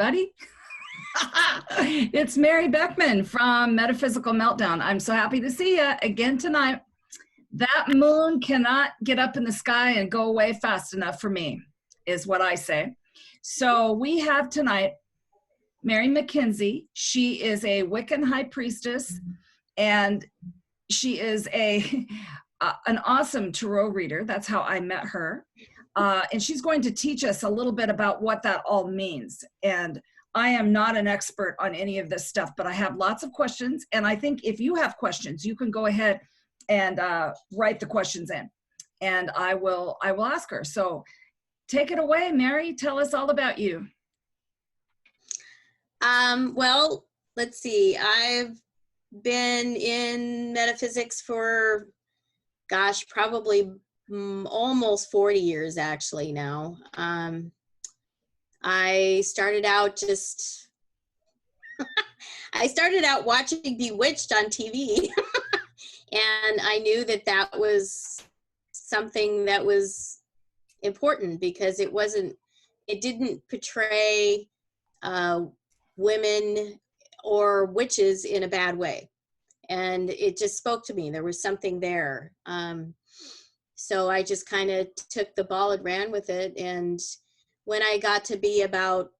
everybody. It's Mary Beckman from Metaphysical Meltdown. I'm so happy to see you again tonight. That moon cannot get up in the sky and go away fast enough for me, is what I say. So we have tonight Mary McKenzie. She is a Wiccan high priestess, and she is an awesome tarot reader. That's how I met her. And she's going to teach us a little bit about what that all means. And I am not an expert on any of this stuff, but I have lots of questions. And I think if you have questions, you can go ahead and write the questions in, and I will ask her. So take it away, Mary. Tell us all about you. Well, let's see. I've been in metaphysics for, gosh, probably almost 40 years actually now. I started out I started out watching Bewitched on TV. And I knew that that was something that was important because it didn't portray women or witches in a bad way. And it just spoke to me. There was something there. So I just kind of took the ball and ran with it. And when I got to be about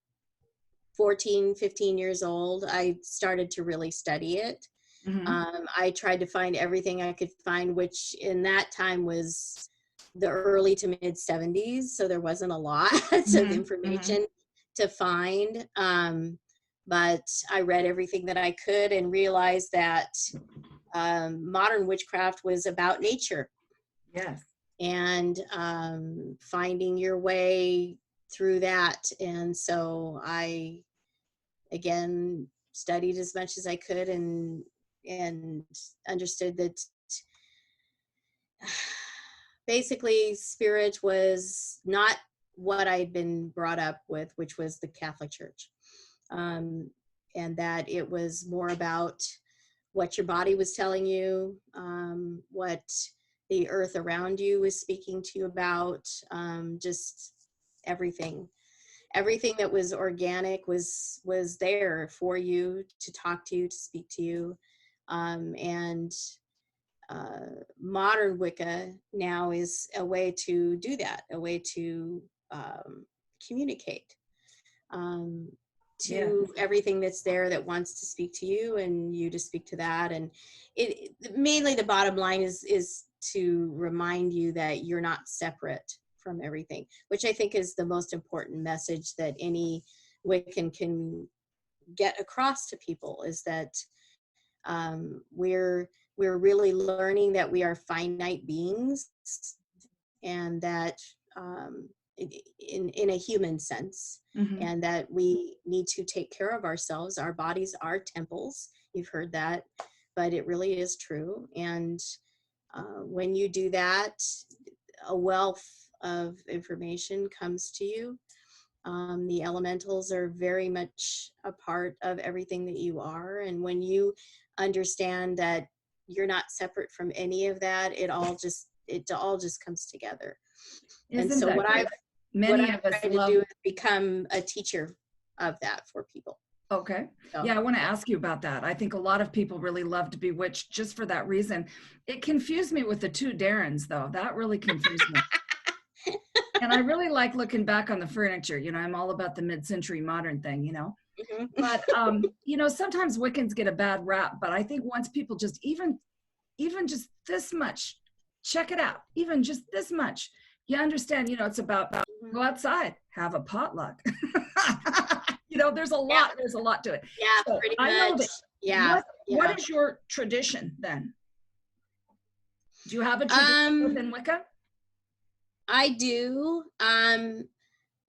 14, 15 years old, I started to really study it. Mm-hmm. I tried to find everything I could find, which in that time was the early to mid 70s. So there wasn't a lot mm-hmm. of information mm-hmm. to find. But I read everything that I could and realized that modern witchcraft was about nature. Yes. And finding your way through that. And so I, again, studied as much as I could and understood that basically spirit was not what I'd been brought up with, which was the Catholic Church. And that it was more about what your body was telling you, what the earth around you was speaking to you about, just everything. Everything that was organic was there for you, to talk to you, to speak to you. And modern Wicca now is a way to do that, a way to communicate to everything that's there that wants to speak to you and you to speak to that. And it mainly the bottom line is to remind you that you're not separate from everything, which I think is the most important message that any Wiccan can get across to people, is that we're really learning that we are finite beings, and that in a human sense, mm-hmm. and that we need to take care of ourselves. Our bodies are temples. You've heard that, but it really is true. And when you do that, a wealth of information comes to you. The elementals are very much a part of everything that you are. And when you understand that you're not separate from any of that, it all just comes together. Isn't and so what I've tried to do is become a teacher of that for people. Okay. So. Yeah, I want to ask you about that. I think a lot of people really love to Bewitched just for that reason. It confused me with the two Darrens, though. That really confused me. And I really like looking back on the furniture. You know, I'm all about the mid-century modern thing, you know. Mm-hmm. But, you know, sometimes Wiccans get a bad rap. But I think once people just even just this much, check it out, even just this much, you understand, you know, it's about go outside, have a potluck. You know, there's a lot to it. Yeah, so pretty much. I know that. Yeah. What is your tradition then? Do you have a tradition within Wicca? I do.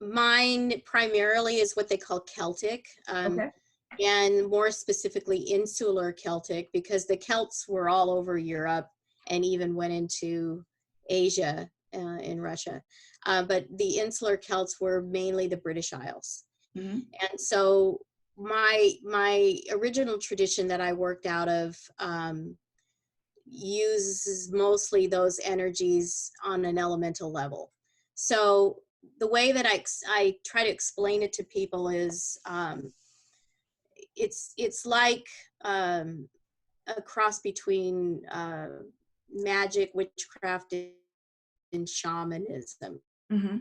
Mine primarily is what they call Celtic. Okay. And more specifically insular Celtic, because the Celts were all over Europe and even went into Asia in Russia. But the insular Celts were mainly the British Isles. Mm-hmm. And so my original tradition that I worked out of uses mostly those energies on an elemental level. So the way that I try to explain it to people is, it's like a cross between magic, witchcraft, and shamanism. Mm-hmm.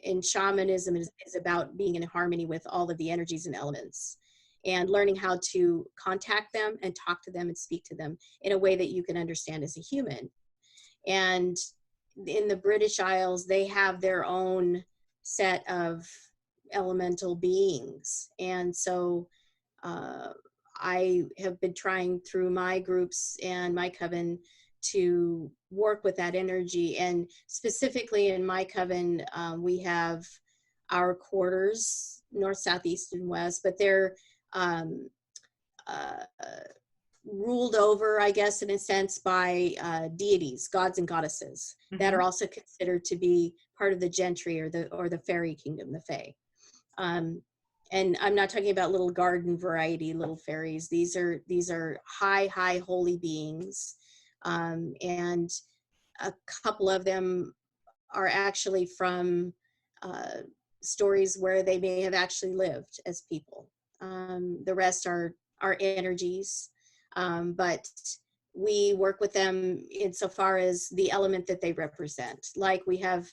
And shamanism is about being in harmony with all of the energies and elements, and learning how to contact them and talk to them and speak to them in a way that you can understand as a human. And in the British Isles, they have their own set of elemental beings. And so I have been trying through my groups and my coven to work with that energy. And specifically in my coven, we have our quarters, north, south, east, and west, but they're uh, ruled over, I guess, in a sense, by deities, gods and goddesses, that are also considered to be part of the gentry or the fairy kingdom, the fae. And I'm not talking about little garden variety little fairies. These are high holy beings, and a couple of them are actually from stories where they may have actually lived as people. The rest are energies, but we work with them insofar as the element that they represent. Like we have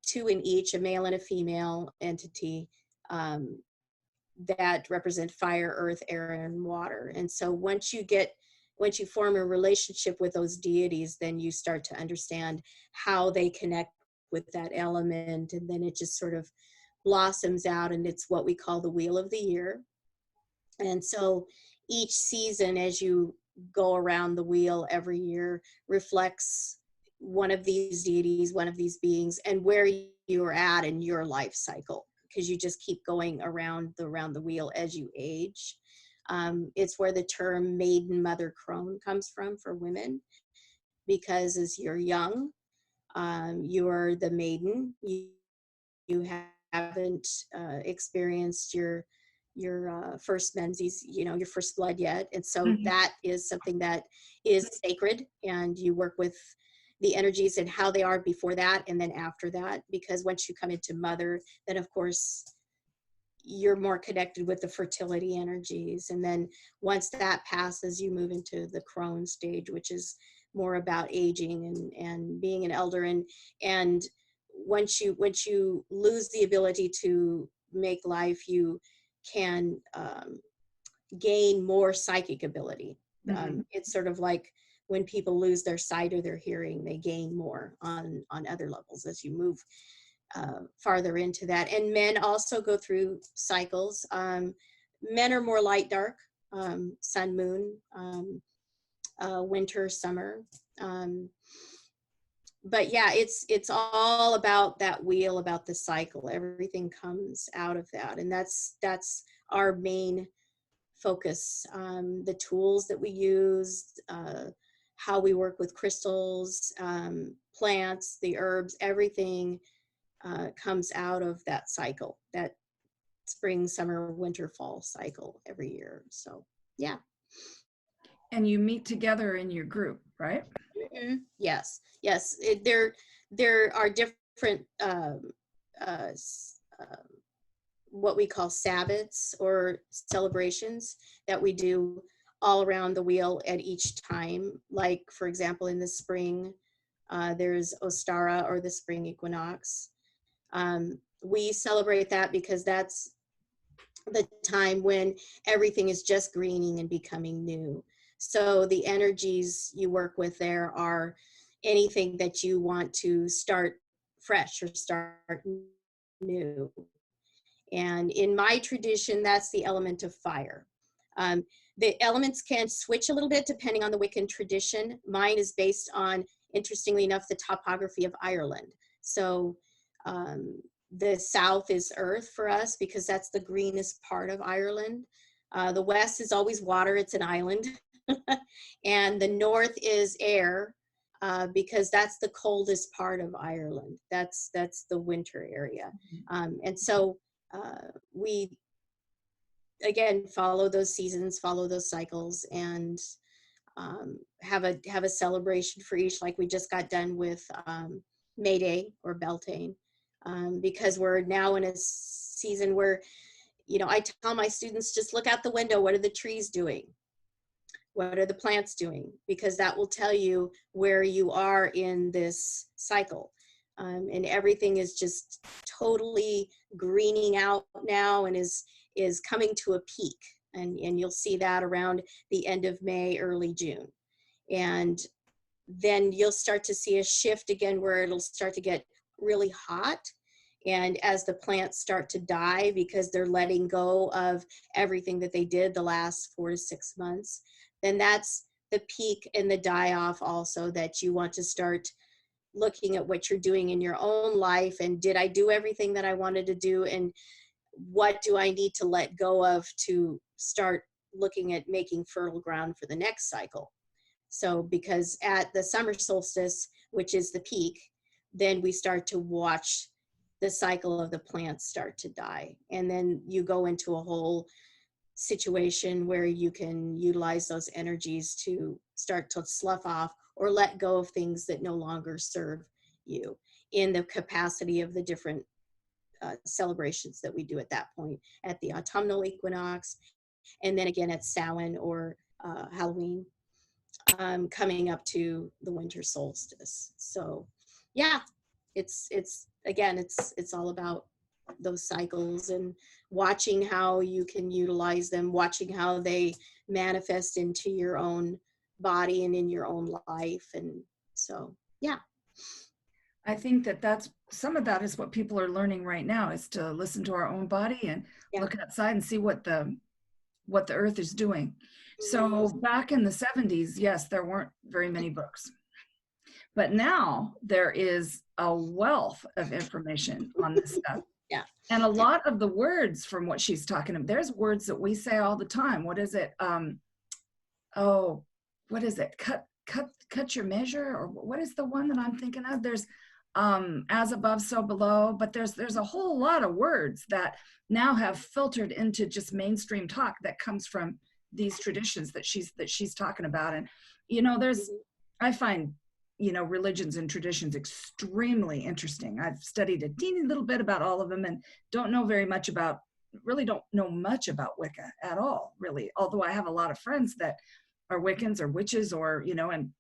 two in each, a male and a female entity, that represent fire, earth, air, and water. And so once you form a relationship with those deities, then you start to understand how they connect with that element, and then it just sort of blossoms out, and it's what we call the wheel of the year. And so each season, as you go around the wheel every year, reflects one of these deities, one of these beings, and where you're at in your life cycle, because you just keep going around the wheel as you age. It's where the term maiden, mother, crone comes from for women, because as you're young, you're the maiden. You haven't experienced your first menses, your first blood yet. And so that is something that is sacred, and you work with the energies and how they are before that and then after that, because once you come into mother, then of course you're more connected with the fertility energies. And then once that passes, you move into the crone stage, which is more about aging and being an elder. And once you lose the ability to make life, you can gain more psychic ability. It's sort of like when people lose their sight or their hearing, they gain more on other levels as you move farther into that. And men also go through cycles. Men are more light dark, sun, moon, winter, summer. But yeah, it's all about that wheel, about the cycle. Everything comes out of that, and that's our main focus. The tools that we use, how we work with crystals, plants, the herbs, everything comes out of that cycle, that spring, summer, winter, fall cycle every year. So yeah. And you meet together in your group, right? Yes. There are different what we call Sabbats, or celebrations, that we do all around the wheel at each time. Like, for example, in the spring, there's Ostara, or the spring equinox. We celebrate that because that's the time when everything is just greening and becoming new. So the energies you work with there are anything that you want to start fresh or start new. And in my tradition, that's the element of fire. The elements can switch a little bit depending on the Wiccan tradition. Mine is based on, interestingly enough, the topography of Ireland. So the south is earth for us, because that's the greenest part of Ireland. The west is always water, it's an island. And the north is air, because that's the coldest part of Ireland. That's the winter area. And so we, again, follow those seasons, follow those cycles, and have a celebration for each. Like we just got done with May Day, or Beltane. because we're now in a season where, you know, I tell my students, just look out the window. What are the trees doing? What are the plants doing? Because that will tell you where you are in this cycle. And everything is just totally greening out now and is coming to a peak. And you'll see that around the end of May, early June. And then you'll start to see a shift again where it'll start to get really hot. And as the plants start to die because they're letting go of everything that they did the last 4 to 6 months, then that's the peak and the die off also, that you want to start looking at what you're doing in your own life. And did I do everything that I wanted to do? And what do I need to let go of to start looking at making fertile ground for the next cycle? So because at the summer solstice, which is the peak, then we start to watch the cycle of the plants start to die. And then you go into a whole situation where you can utilize those energies to start to slough off or let go of things that no longer serve you in the capacity of the different celebrations that we do at that point, at the autumnal equinox, and then again at Samhain or Halloween, coming up to the winter solstice. So yeah, it's again, it's all about those cycles and watching how you can utilize them, watching how they manifest into your own body and in your own life. And so, yeah. I think that that's some of that is what people are learning right now, is to listen to our own body and look outside and see what the earth is doing. So back in the 70s, yes, there weren't very many books. But now there is a wealth of information on this stuff. Yeah. And a lot of the words from what she's talking about, there's words that we say all the time. What is it? What is it? Cut your measure, or what is the one that I'm thinking of? There's as above, so below, but there's a whole lot of words that now have filtered into just mainstream talk that comes from these traditions that she's talking about. And, you know, I find, you know, religions and traditions extremely interesting. I've studied a teeny little bit about all of them and don't know much about Wicca at all, really. Although I have a lot of friends that are Wiccans or witches, or, you know, and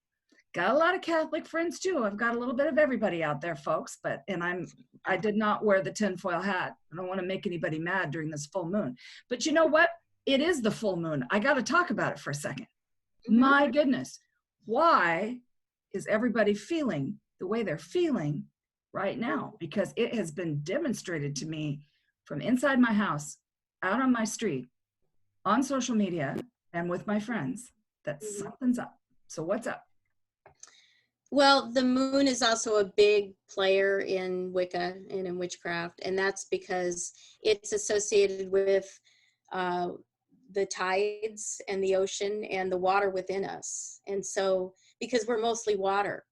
got a lot of Catholic friends too. I've got a little bit of everybody out there, folks, I did not wear the tinfoil hat. I don't want to make anybody mad during this full moon. But you know what? It is the full moon. I got to talk about it for a second. My goodness. Why is everybody feeling the way they're feeling right now? Because it has been demonstrated to me from inside my house, out on my street, on social media, and with my friends, that something's up. So what's up? Well, the moon is also a big player in Wicca and in witchcraft, and that's because it's associated with the tides and the ocean and the water within us. And so, because we're mostly water.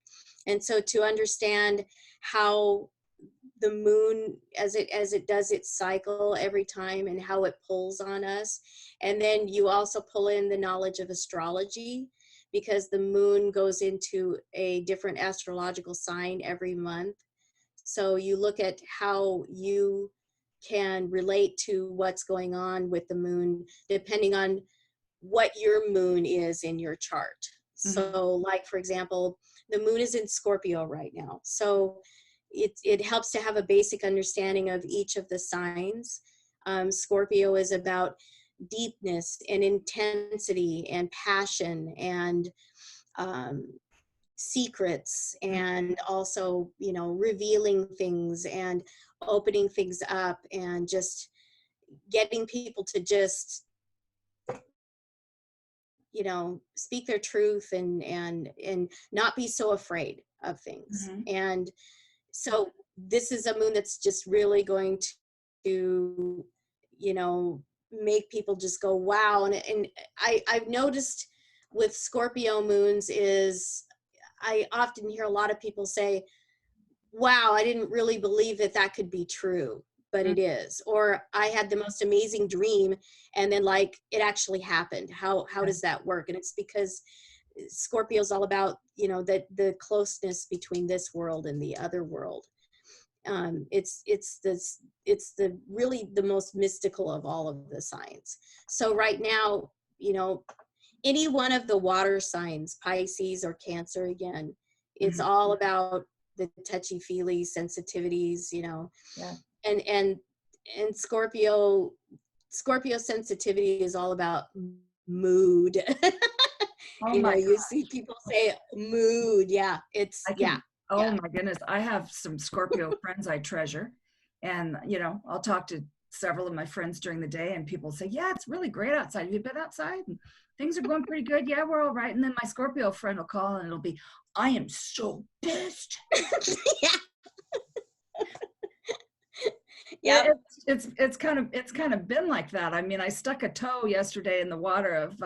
And so to understand how the moon, as it does its cycle every time and how it pulls on us. And then you also pull in the knowledge of astrology, because the moon goes into a different astrological sign every month. So you look at how you can relate to what's going on with the moon, depending on what your moon is in your chart. So like, for example, the moon is in Scorpio right now. So it helps to have a basic understanding of each of the signs. Scorpio is about deepness and intensity and passion and secrets, and also, you know, revealing things and opening things up and just getting people to just, you know, speak their truth and not be so afraid of things. And so this is a moon that's just really going to, you know, make people just go, wow. And I've noticed with Scorpio moons is I often hear a lot of people say, wow, I didn't really believe that could be true, but it is. Or I had the most amazing dream and then like it actually happened. How does that work? And it's because Scorpio is all about, you know, the closeness between this world and the other world. It's the really the most mystical of all of the signs. So right now, you know, any one of the water signs, Pisces or Cancer, again, it's all about the touchy-feely sensitivities, you know. Yeah. And Scorpio sensitivity is all about mood. Oh You know, my you see people say mood. Yeah, it's yeah. Oh my goodness. I have some Scorpio friends I treasure. And, you know, I'll talk to several of my friends during the day and people say, yeah, it's really great outside. Have you been outside? And things are going pretty good. Yeah, we're all right. And then my Scorpio friend will call and it'll be, I am so pissed. Yeah. Yeah. It's kind of been like that. I mean, I stuck a toe yesterday in the water of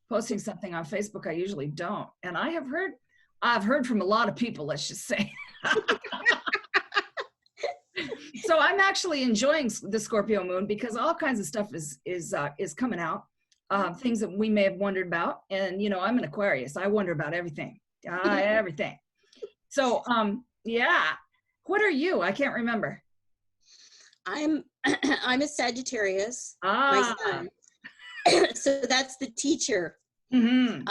posting something on Facebook I usually don't. And I've heard from a lot of people, let's just say. So I'm actually enjoying the Scorpio moon because all kinds of stuff is coming out, things that we may have wondered about. And you know, I'm an Aquarius. I wonder about everything, everything. So yeah, what are you? I can't remember. I'm a Sagittarius. Ah, My son. So that's the teacher. mm-hmm.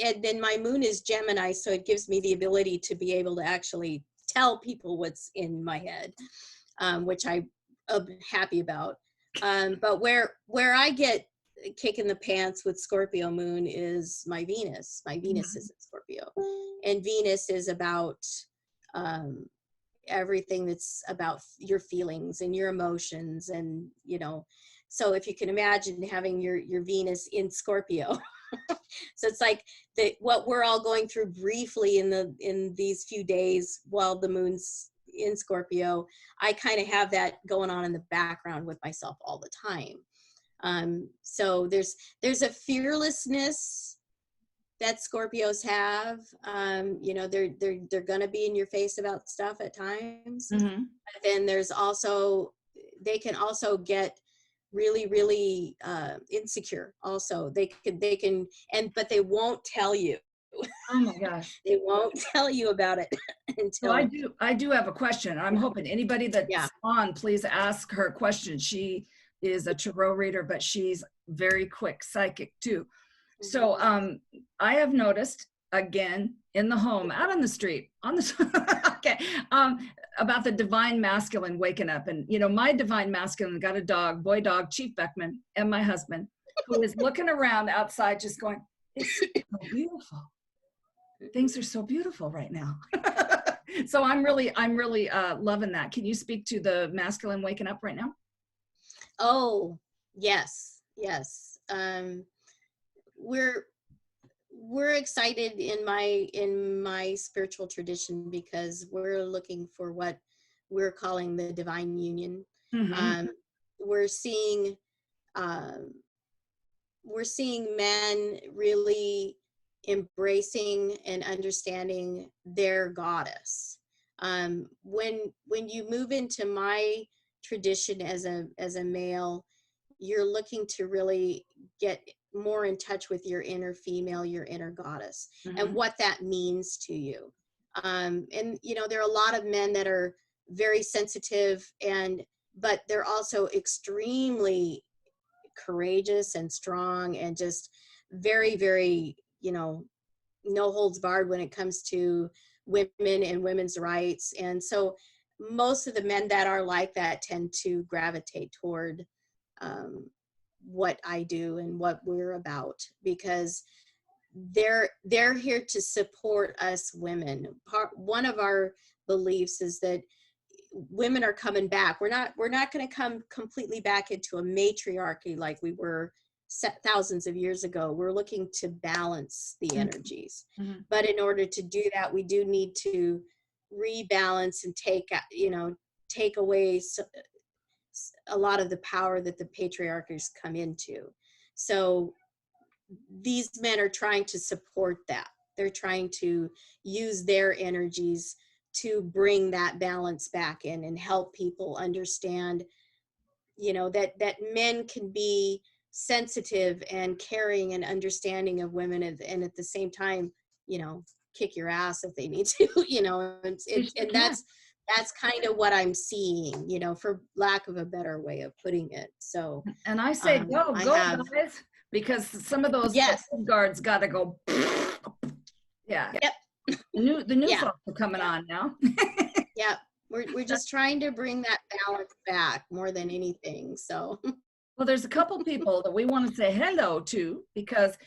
And then my moon is Gemini, so it gives me the ability to be able to actually tell people what's in my head, which I'm happy about. But where I get a kick in the pants with Scorpio moon is my Venus. My Venus is in Scorpio, and Venus is about everything that's about your feelings and your emotions, and you know, so if you can imagine having your Venus in Scorpio. So it's like what we're all going through briefly in these few days while the moon's in Scorpio, I kind of have that going on in the background with myself all the time. So there's a fearlessness that Scorpios have. You know, they're gonna be in your face about stuff at times. Mm-hmm. But then there's also, they can also get really insecure also. They can but they won't tell you. Oh my gosh. They won't tell you about it until So I do have a question. I'm hoping anybody that's on, please ask her questions. She is a tarot reader, but she's very quick psychic too. So I have noticed, again, in the home, out on the street, okay, about the divine masculine waking up. And, you know, my divine masculine got a dog, boy dog, Chief Beckman, and my husband, who is looking around outside just going, it's so beautiful. Things are so beautiful right now. So I'm really loving that. Can you speak to the masculine waking up right now? Oh, yes. We're excited in my spiritual tradition because we're looking for what we're calling the divine union. We're seeing men really embracing and understanding their goddess. When you move into my tradition as a male, you're looking to really get more in touch with your inner female, your inner goddess, and what that means to you. And you know, there are a lot of men that are very sensitive, but they're also extremely courageous and strong and just very, you know, no holds barred when it comes to women and women's rights. And so most of the men that are like that tend to gravitate toward what I do and what we're about, because they're here to support us women. One of our beliefs is that women are coming back. We're not going to come completely back into a matriarchy like we were thousands of years ago. We're looking to balance the energies. But in order to do that, we do need to rebalance and take away a lot of the power that the patriarchies come into. So these men are trying to support that. They're trying to use their energies to bring that balance back in and help people understand, you know, that men can be sensitive and caring and understanding of women, and at the same time, you know, kick your ass if they need to, you know, and that's kind of what I'm seeing, you know, for lack of a better way of putting it. So, And I say, go, I go, have, guys, because some of those yes, guards got to go. Yeah. yep, The new yeah, folks are coming yeah, on now. yeah. We're just trying to bring that balance back more than anything. So, Well, there's a couple people that we want to say hello to because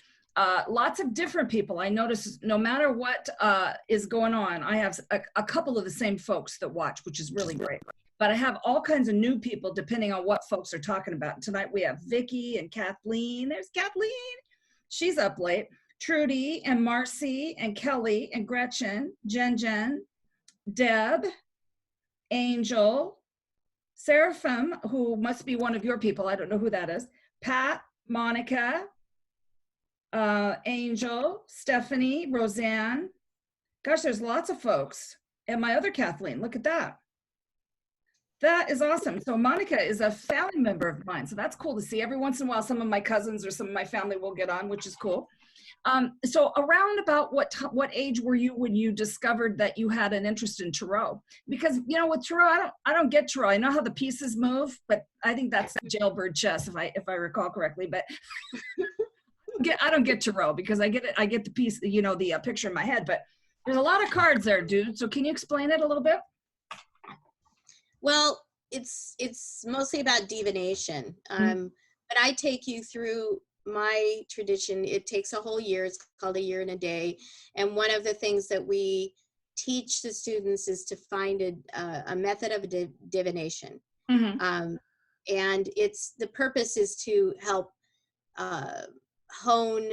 lots of different people. I notice no matter what is going on, I have a couple of the same folks that watch, which is really great. But I have all kinds of new people depending on what folks are talking about. Tonight we have Vicky and Kathleen. There's Kathleen. She's up late. Trudy and Marcy and Kelly and Gretchen, Jen, Deb, Angel, Seraphim, who must be one of your people. I don't know who that is. Pat, Monica, Angel, Stephanie, Roseanne. Gosh, there's lots of folks. And my other Kathleen, look at that. That is awesome. So Monica is a family member of mine. So that's cool to see. Every once in a while, some of my cousins or some of my family will get on, which is cool. So around about what age were you when you discovered that you had an interest in tarot? Because, you know, with tarot, I don't get tarot. I know how the pieces move, but I think that's jailbird chess, if I recall correctly. But I don't get tarot because I get the piece, you know, the picture in my head. But there's a lot of cards there, dude. So can you explain it a little bit? well, it's mostly about divination. But I take you through my tradition. It takes a whole year. It's called a year and a day. And one of the things that we teach the students is to find a method of divination. And the purpose is to help hone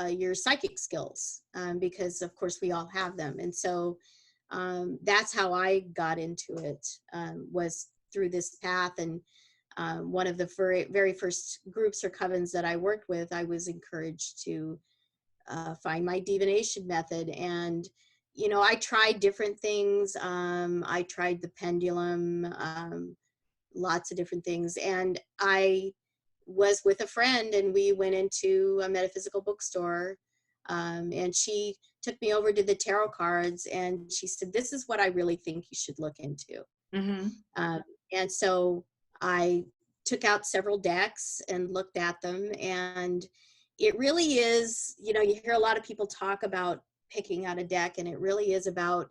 your psychic skills, because of course we all have them. And so that's how I got into it, was through this path. And one of the very first groups or covens that I worked with, I was encouraged to find my divination method. And, you know, I tried different things. I tried the pendulum, lots of different things. And I was with a friend and we went into a metaphysical bookstore, and she took me over to the tarot cards and she said, this is what I really think you should look into. And so I took out several decks and looked at them, and it really is, you know, you hear a lot of people talk about picking out a deck, and it really is about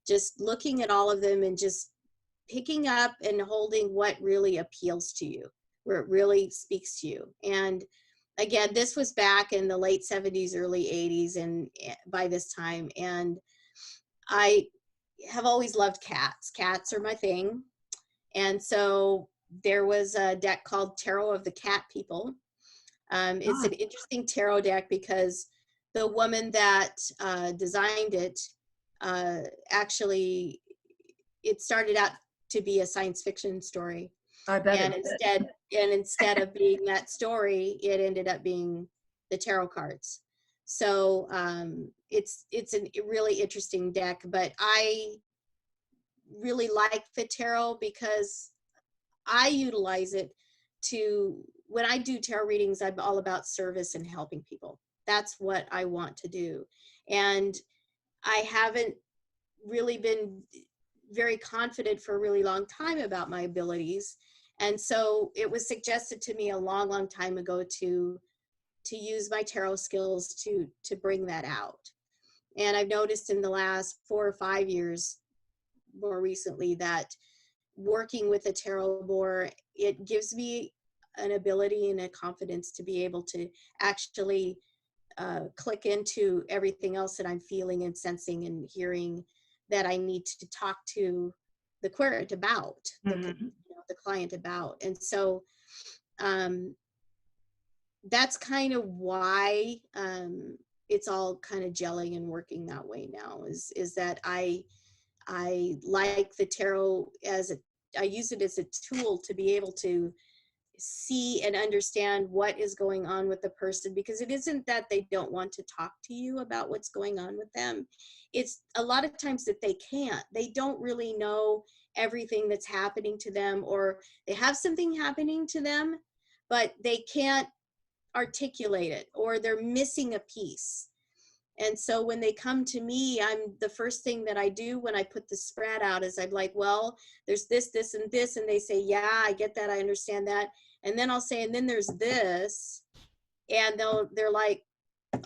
just looking at all of them and just picking up and holding what really appeals to you, where it really speaks to you. And again, this was back in the late 70s, early 80s, and by this time, and I have always loved cats. Cats are my thing. And so there was a deck called Tarot of the Cat People. It's an interesting tarot deck because the woman that designed it, actually, it started out to be a science fiction story. And instead of being that story, it ended up being the tarot cards. So it's a really interesting deck, but I really like the tarot because I utilize it when I do tarot readings, I'm all about service and helping people. That's what I want to do. And I haven't really been very confident for a really long time about my abilities. And so it was suggested to me a long time ago to use my tarot skills to bring that out. And I've noticed in the last 4 or 5 years, more recently, that working with a tarot more, it gives me an ability and a confidence to be able to actually click into everything else that I'm feeling and sensing and hearing that I need to talk to the querent about, the client about. And so that's kind of why it's all kind of gelling and working that way now, is that I like the tarot I use it as a tool to be able to see and understand what is going on with the person, because it isn't that they don't want to talk to you about what's going on with them. It's a lot of times that they don't really know everything that's happening to them, or they have something happening to them, but they can't articulate it, or they're missing a piece. And so when they come to me, the first thing that I do when I put the spread out is I'm like, well, there's this, this, and this. And they say, yeah, I get that. I understand that. And then I'll say, and then there's this. And they're like,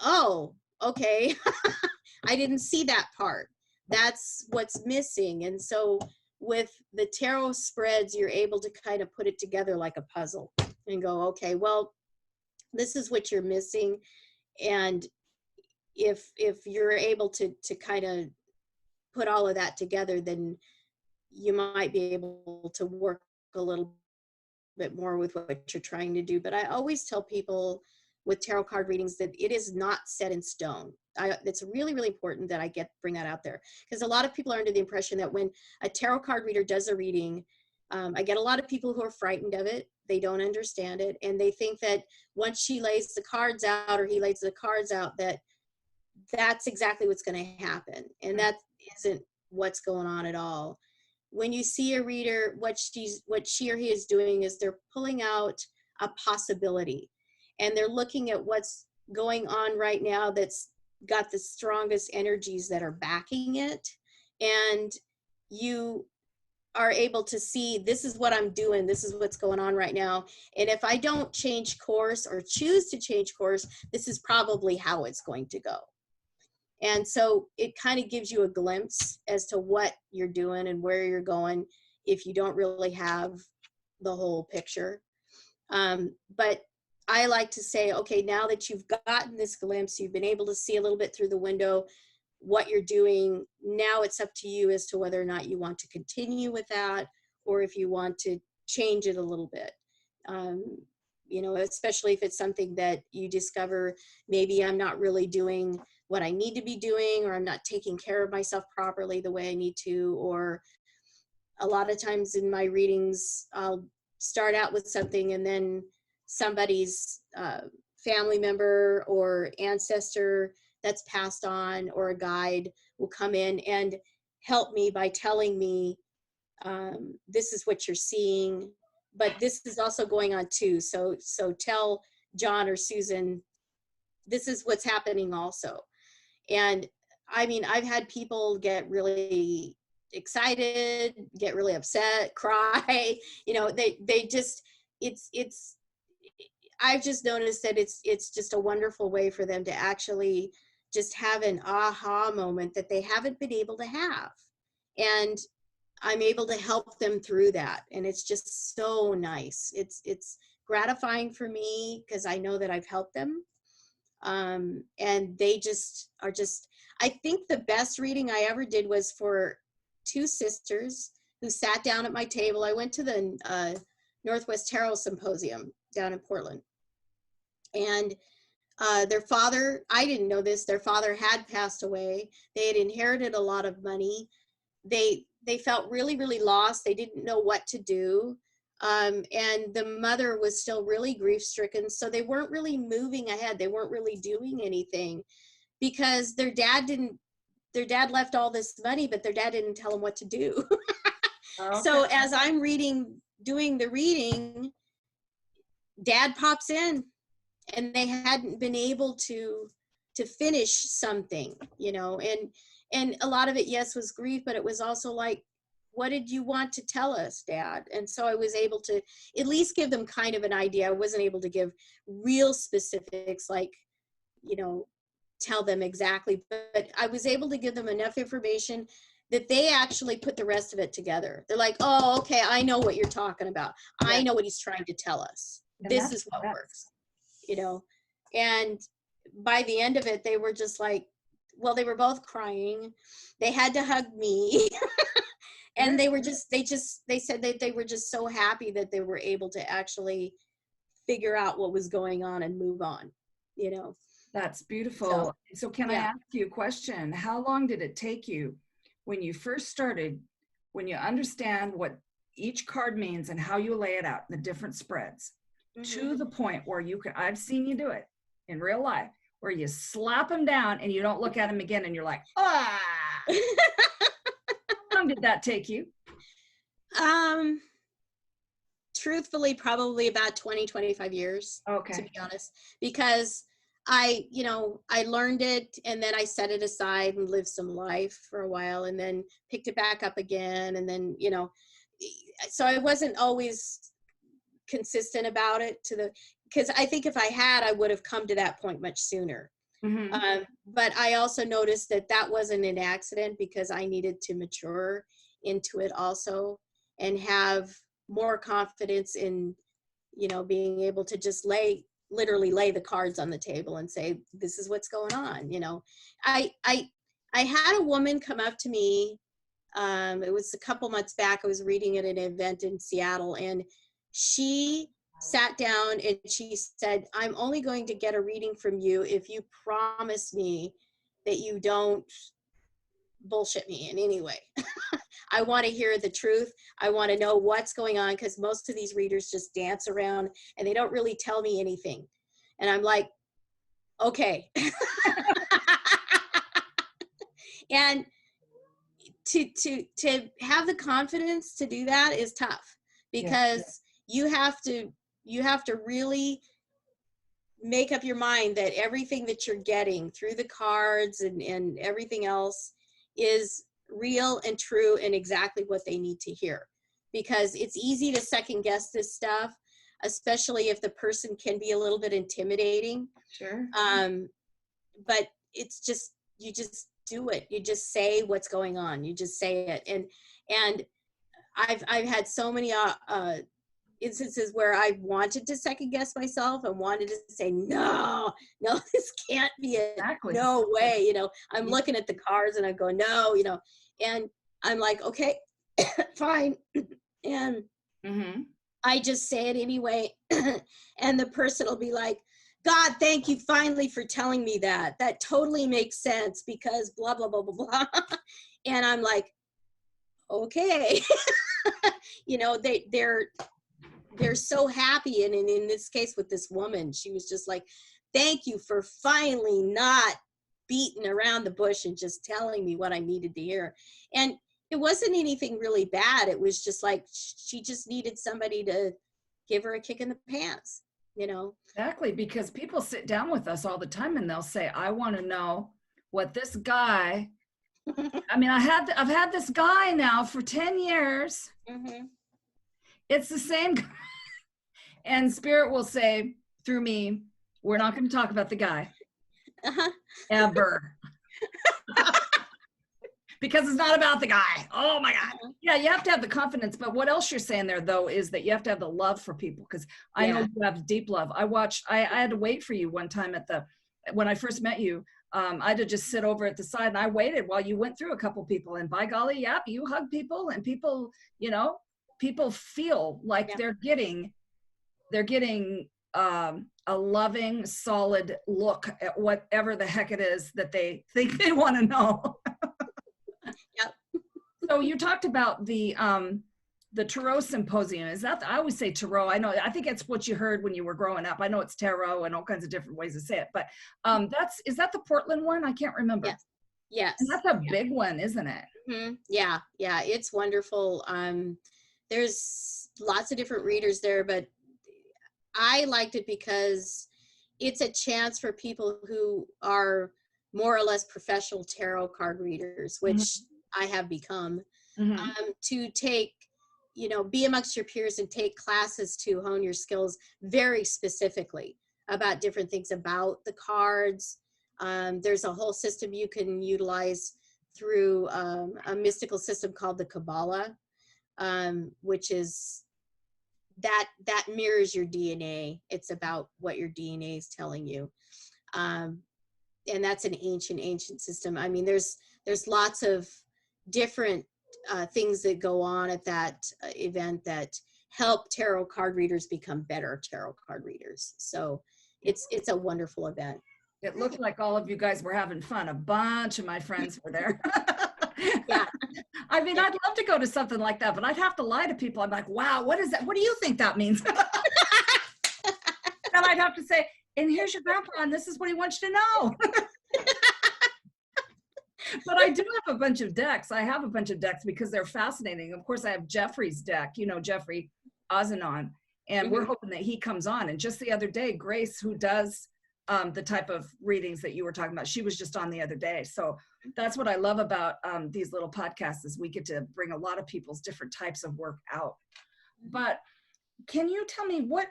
oh, okay. I didn't see that part. That's what's missing. And so with the tarot spreads, you're able to kind of put it together like a puzzle and go, okay, well, this is what you're missing. And if you're able to kind of put all of that together, then you might be able to work a little bit more with what you're trying to do. But I always tell people with tarot card readings that it is not set in stone. It's really, really important that I bring that out there, because a lot of people are under the impression that when a tarot card reader does a reading, I get a lot of people who are frightened of it. They don't understand it. And they think that once she lays the cards out or he lays the cards out, that's exactly what's going to happen. And that isn't what's going on at all. When you see a reader, what she or he is doing is they're pulling out a possibility, and they're looking at what's going on right now that's got the strongest energies that are backing it. And you are able to see, this is what I'm doing, this is what's going on right now. And if I don't change course or choose to change course, this is probably how it's going to go. And so it kind of gives you a glimpse as to what you're doing and where you're going if you don't really have the whole picture. But I like to say, okay, now that you've gotten this glimpse, you've been able to see a little bit through the window what you're doing, now it's up to you as to whether or not you want to continue with that, or if you want to change it a little bit. You know, especially if it's something that you discover, maybe I'm not really doing what I need to be doing, or I'm not taking care of myself properly the way I need to. Or a lot of times in my readings, I'll start out with something and then somebody's family member or ancestor that's passed on or a guide will come in and help me by telling me, this is what you're seeing, but this is also going on too. So tell John or Susan, this is what's happening also. And I mean, I've had people get really excited, get really upset, cry, you know, they just, I've just noticed that it's just a wonderful way for them to actually just have an aha moment that they haven't been able to have. And I'm able to help them through that. And it's just so nice. It's gratifying for me because I know that I've helped them. And they just are I think the best reading I ever did was for two sisters who sat down at my table. I went to the Northwest Tarot Symposium down in Portland. And their father, I didn't know this, their father had passed away. They had inherited a lot of money. They felt really, really lost. They didn't know what to do. And the mother was still really grief-stricken. So they weren't really moving ahead. They weren't really doing anything because their dad left all this money, but their dad didn't tell them what to do. Okay. So as I'm doing the reading, Dad pops in, and they hadn't been able to finish something, you know, and a lot of it, yes, was grief, but it was also like, what did you want to tell us, Dad? And so I was able to at least give them kind of an idea. I wasn't able to give real specifics, like, you know, tell them exactly, but I was able to give them enough information that they actually put the rest of it together. They're like, oh, okay, I know what you're talking about. Yeah. I know what he's trying to tell us. And this is what works, you know? And by the end of it, they were just like, well, they were both crying. They had to hug me. And they said that they were just so happy that they were able to actually figure out what was going on and move on, you know? That's beautiful. So can I ask you a question? How long did it take you when you first started, when you understand what each card means and how you lay it out, the different spreads, to the point where I've seen you do it in real life, where you slap them down and you don't look at them again and you're like, ah. How long did that take you? Truthfully, probably about 20, 25 years, to be honest, because I learned it, and then I set it aside and lived some life for a while, and then picked it back up again. And then, so I wasn't always consistent about it because I think if I had, I would have come to that point much sooner. Mm-hmm. But I also noticed that wasn't an accident, because I needed to mature into it also, and have more confidence in, being able to just literally lay the cards on the table and say, this is what's going on. I had a woman come up to me. It was a couple months back. I was reading at an event in Seattle, and she sat down and she said, I'm only going to get a reading from you if you promise me that you don't bullshit me in any way. I want to hear the truth. I want to know what's going on, because most of these readers just dance around and they don't really tell me anything. And I'm like, okay. And to have the confidence to do that is tough, because you have to really make up your mind that everything that you're getting through the cards and everything else is real and true and exactly what they need to hear. Because it's easy to second guess this stuff, especially if the person can be a little bit intimidating. Sure. But it's just, you just do it. You just say what's going on. You just say it. And I've had so many instances where I wanted to second guess myself and wanted to say, no, this can't be it. Exactly. No way. I'm looking at the cards and I go, no, and I'm like, okay, fine. And Mm-hmm. I just say it anyway. And the person will be like, God, thank you finally for telling me that. That totally makes sense, because blah, blah, blah, blah, blah. And I'm like, okay. They're so happy. And in this case with this woman, she was just like, thank you for finally not beating around the bush and just telling me what I needed to hear. And it wasn't anything really bad. It was just like, she just needed somebody to give her a kick in the pants, Exactly, because people sit down with us all the time and they'll say, I want to know what this guy, I mean, I've had this guy now for 10 years. Mm-hmm. It's the same guy. And Spirit will say through me, we're not going to talk about the guy. Uh-huh. Ever. Because it's not about the guy. Oh my God. Yeah, you have to have the confidence. But what else you're saying there, though, is that you have to have the love for people. Because I know you have deep love. I had to wait for you one time when I first met you. I had to just sit over at the side and I waited while you went through a couple people. And by golly, yep, you hug people, and people, people feel like they're getting a loving, solid look at whatever the heck it is that they think they want to know. Yep. So you talked about the Tarot Symposium. Is that, I always say Tarot. I think it's what you heard when you were growing up. I know it's Tarot and all kinds of different ways to say it, but is that the Portland one? I can't remember. Yes. And that's a big one, isn't it? Mm-hmm. Yeah. It's wonderful. There's lots of different readers there, but I liked it because it's a chance for people who are more or less professional tarot card readers, which I have become, to take, be amongst your peers and take classes to hone your skills very specifically about different things about the cards. There's a whole system you can utilize through a mystical system called the Kabbalah, which is that mirrors your DNA. It's about what your DNA is telling you. And that's an ancient system. I mean, there's lots of different things that go on at that event that help tarot card readers become better tarot card readers. So it's a wonderful event. It looked like all of you guys were having fun. A bunch of my friends were there. Yeah. I mean, I'd love to go to something like that, but I'd have to lie to people. I'm like, wow, what is that? What do you think that means? And I'd have to say, and here's your grandpa, and this is what he wants you to know. But I do have a bunch of decks. I have a bunch of decks because they're fascinating. Of course, I have Jeffrey's deck, Jeffrey Ozanon, and we're hoping that he comes on. And just the other day, Grace, who does the type of readings that you were talking about. She was just on the other day. So that's what I love about these little podcasts, is we get to bring a lot of people's different types of work out. But can you tell me what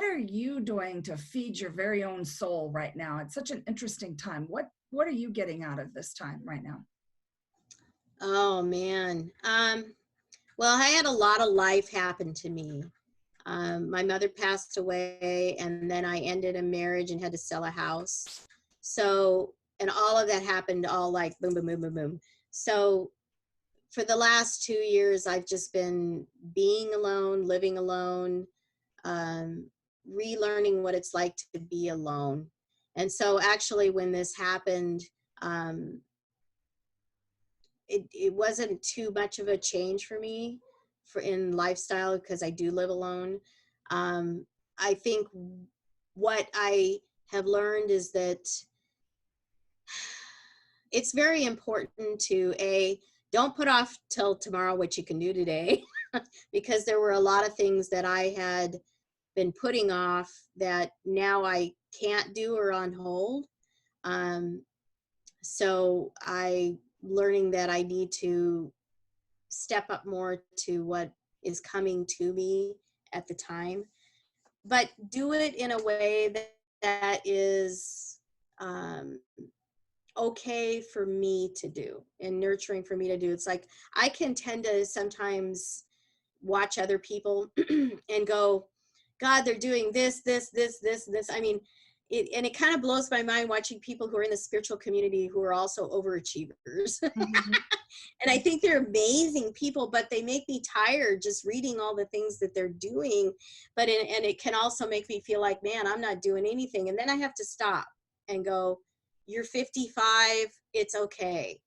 are you doing to feed your very own soul right now? It's such an interesting time. What are you getting out of this time right now? Oh man. Well, I had a lot of life happen to me. My mother passed away, and then I ended a marriage and had to sell a house. So, and all of that happened all like boom, boom, boom, boom, boom. So for the last 2 years, I've just been being alone, living alone, relearning what it's like to be alone. And so actually when this happened, it wasn't too much of a change for me in lifestyle, because I do live alone. I think what I have learned is that it's very important to don't put off till tomorrow what you can do today, because there were a lot of things that I had been putting off that now I can't do, or on hold. So I learning that I need to step up more to what is coming to me at the time, but do it in a way that is okay for me to do and nurturing for me to do. It's like I can tend to sometimes watch other people and go, God, they're doing this. I mean, it kind of blows my mind watching people who are in the spiritual community who are also overachievers. Mm-hmm. And I think they're amazing people, but they make me tired just reading all the things that they're doing. And it can also make me feel like, man, I'm not doing anything. And then I have to stop and go, you're 55. It's okay.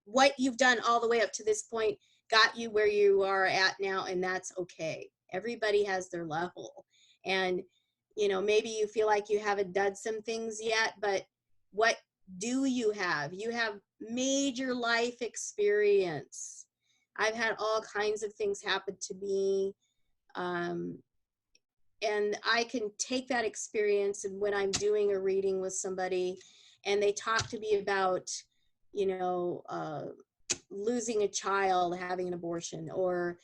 What you've done all the way up to this point got you where you are at now. And that's okay. Everybody has their level. And, maybe you feel like you haven't done some things yet, but what do you have? You have major life experience. I've had all kinds of things happen to me. And I can take that experience, and when I'm doing a reading with somebody and they talk to me about, losing a child, having an abortion, or,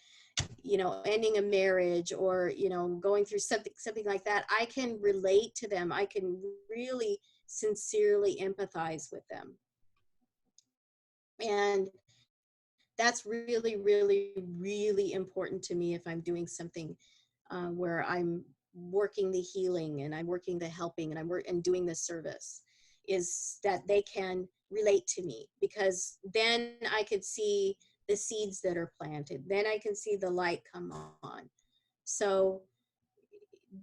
ending a marriage, or, going through something like that, I can relate to them. I can really sincerely empathize with them. And that's really, really, really important to me if I'm doing something where I'm working the healing and I'm working the helping and I'm doing the service, is that they can relate to me, because then I could see the seeds that are planted. Then I can see the light come on. So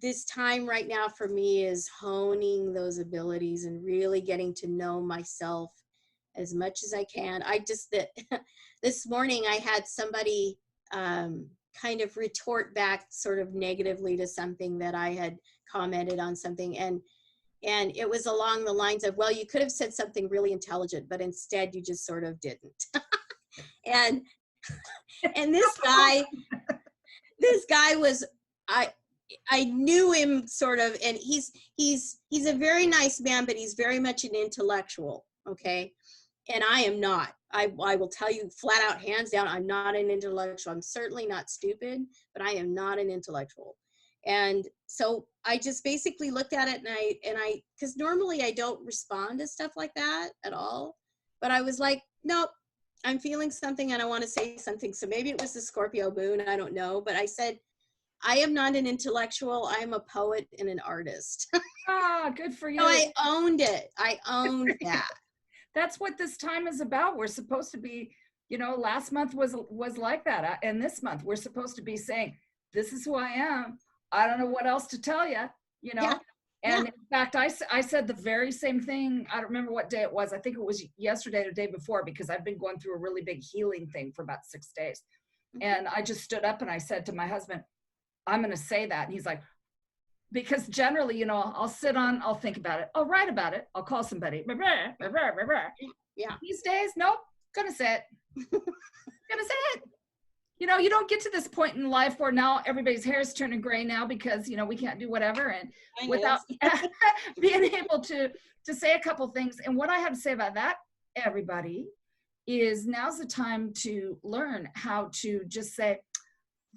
this time right now for me is honing those abilities and really getting to know myself as much as I can. This morning I had somebody kind of retort back sort of negatively to something that I had commented on something. And it was along the lines of, well, you could have said something really intelligent, but instead you just sort of didn't. and this guy was, I knew him sort of, and he's a very nice man, but he's very much an intellectual. Okay. And I am not. I will tell you flat out, hands down, I'm not an intellectual. I'm certainly not stupid, but I am not an intellectual. And so I just basically looked at it, and I, because normally I don't respond to stuff like that at all, but I was like, nope, I'm feeling something and I want to say something. So maybe it was the Scorpio Moon, I don't know, but I said, I am not an intellectual. I'm a poet and an artist. Good for you. So I owned it. I owned that. That's what this time is about. We're supposed to be, last month was like that. And this month we're supposed to be saying, this is who I am. I don't know what else to tell you, Yeah. And in fact, I said the very same thing. I don't remember what day it was. I think it was yesterday or the day before, because I've been going through a really big healing thing for about 6 days. Mm-hmm. And I just stood up and I said to my husband, I'm going to say that. And he's like, because generally, I'll think about it. I'll write about it. I'll call somebody. Yeah. These days, nope, gonna say it. Gonna say it. you know, you don't get to this point in life where now everybody's hair is turning gray now because, you know, we can't do whatever, and without being able to say a couple things. And what I have to say about that, everybody, is now's the time to learn how to just say,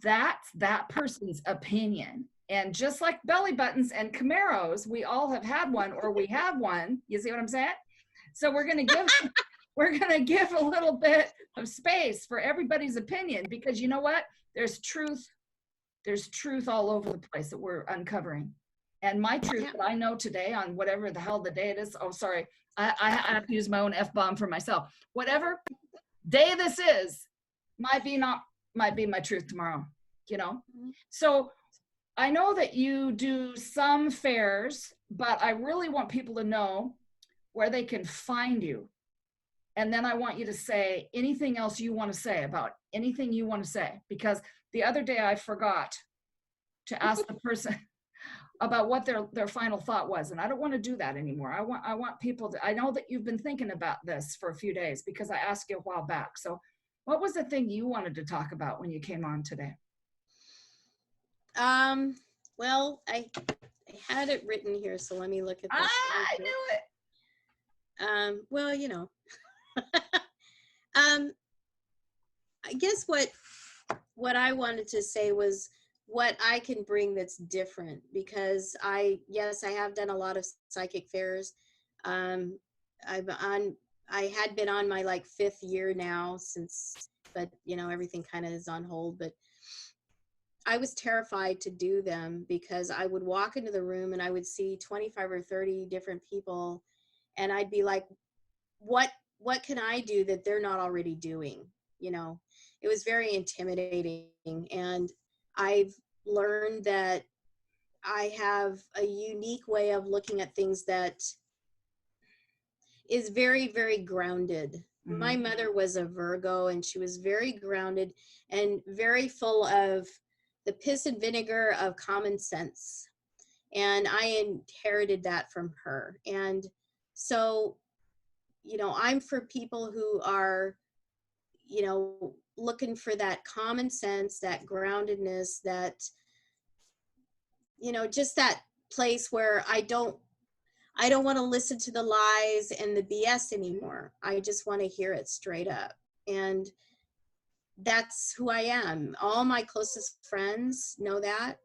that's that person's opinion. And just like belly buttons and Camaros, we all have had one, or we have one. You see what I'm saying? So we're going to give a little bit of space for everybody's opinion, because you know what? There's truth all over the place that we're uncovering. And my truth that I know today on whatever the hell the day it is, oh, sorry, I have to use my own F-bomb for myself. Whatever day this is, might be my truth tomorrow, you know? So I know that you do some fairs, but I really want people to know where they can find you. And then I want you to say anything else you want to say about anything you want to say, because the other day I forgot to ask the person about what their final thought was. And I don't want to do that anymore. I want people to, I know that you've been thinking about this for a few days because I asked you a while back. So what was the thing you wanted to talk about when you came on today? Well, I had it written here, so let me look at this. I knew it. Well, you know, I guess what I wanted to say was what I can bring that's different, because I have done a lot of psychic fairs. I had been on my like 5th year now but you know, everything kind of is on hold, but I was terrified to do them because I would walk into the room and I would see 25 or 30 different people, and I'd be like, what can I do that they're not already doing? You know, it was very intimidating. And I've learned that I have a unique way of looking at things that is very, very grounded. Mm-hmm. My mother was a Virgo, and she was very grounded and very full of the piss and vinegar of common sense. And I inherited that from her. And so, you know, I'm for people who are, you know, looking for that common sense, that groundedness, that, you know, just that place where I don't want to listen to the lies and the BS anymore. I just want to hear it straight up. And that's who I am. All my closest friends know that.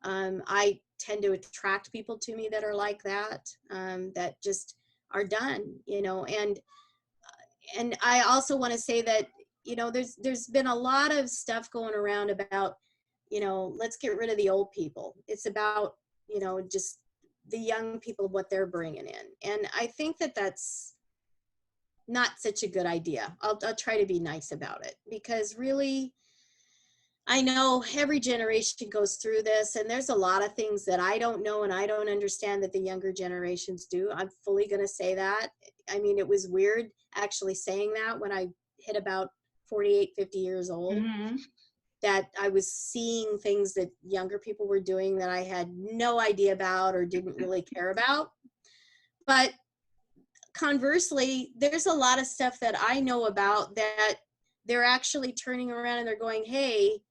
I tend to attract people to me that are like that, that just are done, you know. And I also want to say that, you know, there's been a lot of stuff going around about, you know, let's get rid of the old people. It's about, you know, just the young people, what they're bringing in. And I think that that's not such a good idea. I'll try to be nice about it, because really, I know every generation goes through this, and there's a lot of things that I don't know and I don't understand that the younger generations do. I'm fully going to say that. I mean, it was weird actually saying that when I hit about 48, 50 years old, mm-hmm. that I was seeing things that younger people were doing that I had no idea about or didn't really care about. But conversely, there's a lot of stuff that I know about that they're actually turning around and they're going, hey,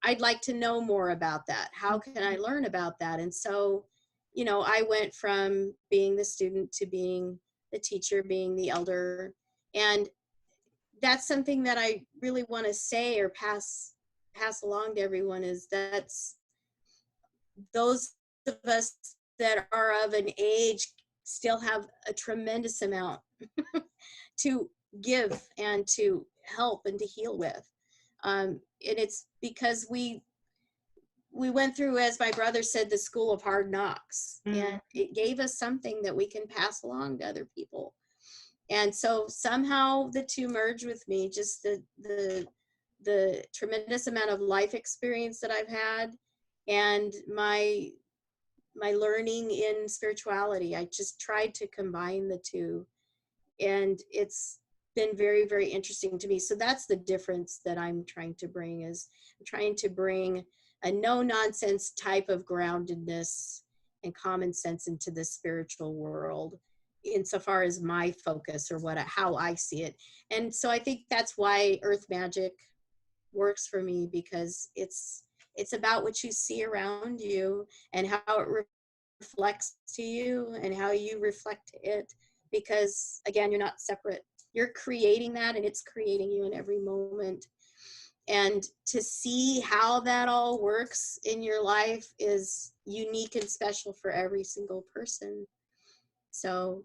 I'd like to know more about that. How can I learn about that? And so, you know, I went from being the student to being the teacher, being the elder. And that's something that I really want to say or pass along to everyone, is that's those of us that are of an age still have a tremendous amount to give and to help and to heal with. And it's because we went through, as my brother said, the school of hard knocks, mm-hmm. and it gave us something that we can pass along to other people. And so somehow the two merged with me, just the tremendous amount of life experience that I've had and my learning in spirituality. I just tried to combine the two, and it's been very, very interesting to me. So that's the difference that I'm trying to bring, is I'm trying to bring a no-nonsense type of groundedness and common sense into the spiritual world, insofar as my focus or how I see it. And so I think that's why Earth Magic works for me, because it's about what you see around you and how it reflects to you and how you reflect it, because again, you're not separate. You're creating that, and it's creating you in every moment. And to see how that all works in your life is unique and special for every single person. So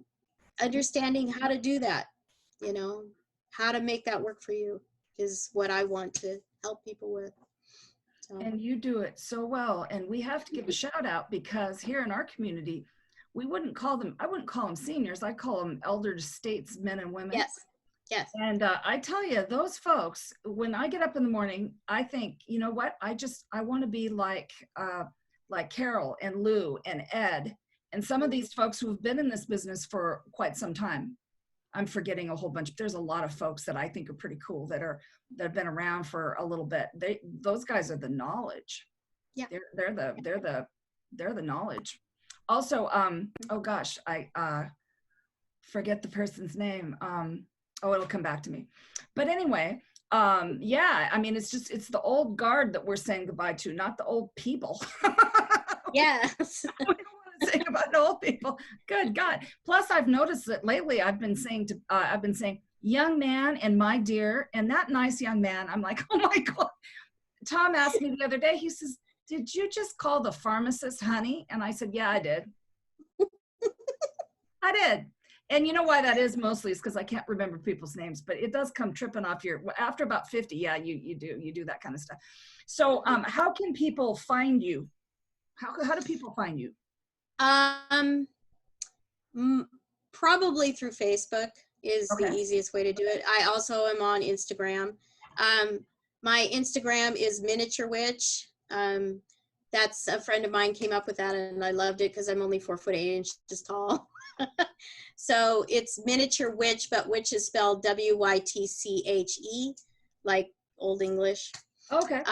understanding how to do that, you know, how to make that work for you is what I want to help people with. So. And you do it so well. And we have to give a shout out, because here in our community, I wouldn't call them seniors. I call them elder statesmen and women. Yes. Yes. And I tell you, those folks, when I get up in the morning, I think, you know what? I want to be like Carol and Lou and Ed and some of these folks who have been in this business for quite some time. I'm forgetting a whole bunch. There's a lot of folks that I think are pretty cool that have been around for a little bit. Those guys are the knowledge. Yeah. They're the knowledge. Also, oh gosh, I forget the person's name. It'll come back to me. But anyway, yeah, I mean, it's the old guard that we're saying goodbye to, not the old people. Yes. We don't want to say about the old people. Good God. Plus, I've noticed that lately I've been saying young man and my dear, and that nice young man. I'm like, oh my God. Tom asked me the other day, he says, did you just call the pharmacist honey? And I said, yeah, I did. I did. And you know why that is mostly is because I can't remember people's names, but it does come tripping off after about 50. Yeah, you do that kind of stuff. So how can people find you? How do people find you? Probably through Facebook is Okay. the easiest way to do it. I also am on Instagram. My Instagram is Miniature Witch. That's a friend of mine came up with that, and I loved it because I'm only 4'8" tall. So it's Miniature Witch, but witch is spelled Wytche, like Old English. Okay.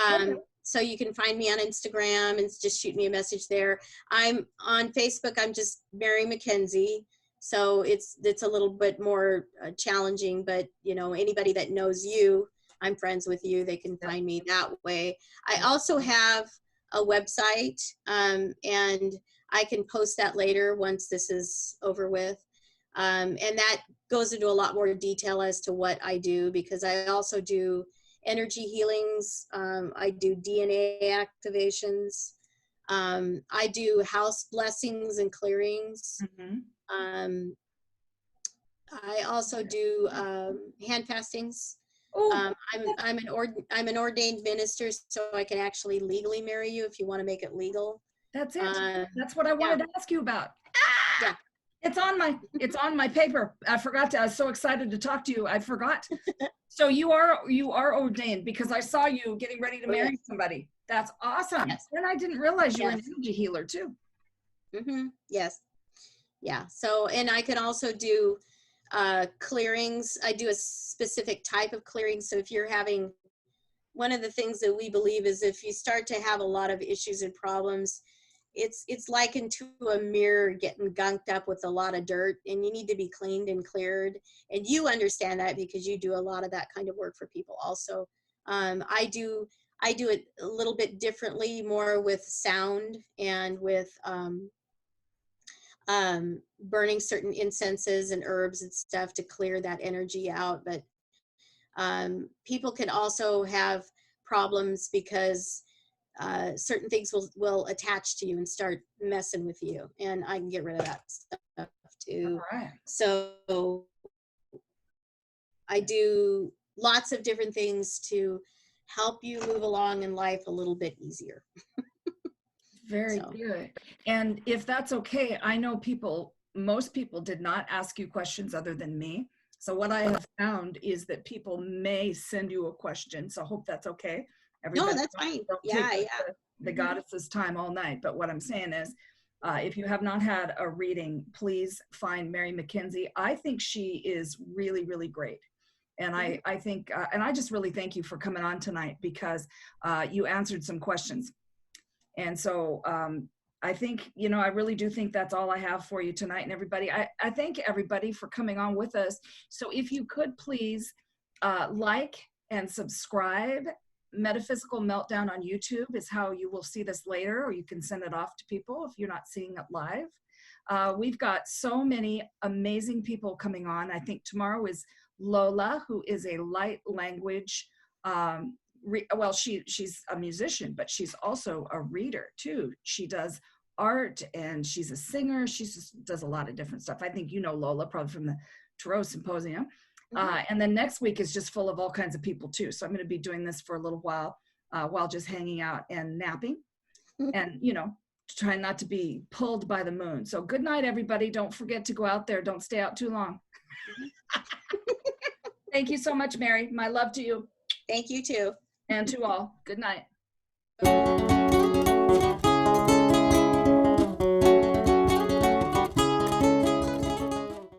So you can find me on Instagram and just shoot me a message there. I'm on Facebook. I'm just Mary McKenzie. So it's a little bit more challenging, but you know, anybody that knows you, I'm friends with you, they can find me that way. I also have a website, and I can post that later once this is over with. And that goes into a lot more detail as to what I do, because I also do energy healings. I do DNA activations. I do house blessings and clearings. Mm-hmm. I also do hand fastings. I'm an ordained minister, so I can actually legally marry you if you want to make it legal. That's it. That's what I wanted to ask you about. Yeah. It's on my paper. I forgot I was so excited to talk to you. I forgot. So you are ordained, because I saw you getting ready to marry somebody. That's awesome. Yes. And I didn't realize you were an energy healer too. Mm-hmm. Yes. Yeah. So, and I can also do clearings. I do a specific type of clearing. So if you're having, one of the things that we believe is if you start to have a lot of issues and problems, it's likened to a mirror getting gunked up with a lot of dirt, and you need to be cleaned and cleared. And you understand that because you do a lot of that kind of work for people also. I do it a little bit differently, more with sound and with burning certain incenses and herbs and stuff to clear that energy out. But people can also have problems because certain things will attach to you and start messing with you, and I can get rid of that stuff too. All right. So I do lots of different things to help you move along in life a little bit easier. Very good. And if that's okay, I know most people did not ask you questions other than me. So what I have found is that people may send you a question. So I hope that's okay. No, that's fine. Yeah. The goddess's time all night. But what I'm saying is, if you have not had a reading, please find Mary McKenzie. I think she is really, really great. And I think, and I just really thank you for coming on tonight, because you answered some questions. And so I think, I really do think that's all I have for you tonight. And everybody, I thank everybody for coming on with us. So if you could please like and subscribe Metaphysical Meltdown on YouTube is how you will see this later, or you can send it off to people if you're not seeing it live. We've got so many amazing people coming on. I think tomorrow is Lola, who is a light language, she's a musician, but she's also a reader too. She does art and she's a singer. She just does a lot of different stuff. I think you know Lola probably from the Tarot Symposium. And then next week is just full of all kinds of people too. So I'm going to be doing this for a little while just hanging out and napping and, you know, trying not to be pulled by the moon. So good night, everybody. Don't forget to go out there. Don't stay out too long. Thank you so much, Mary. My love to you. Thank you too. And to all. Good night.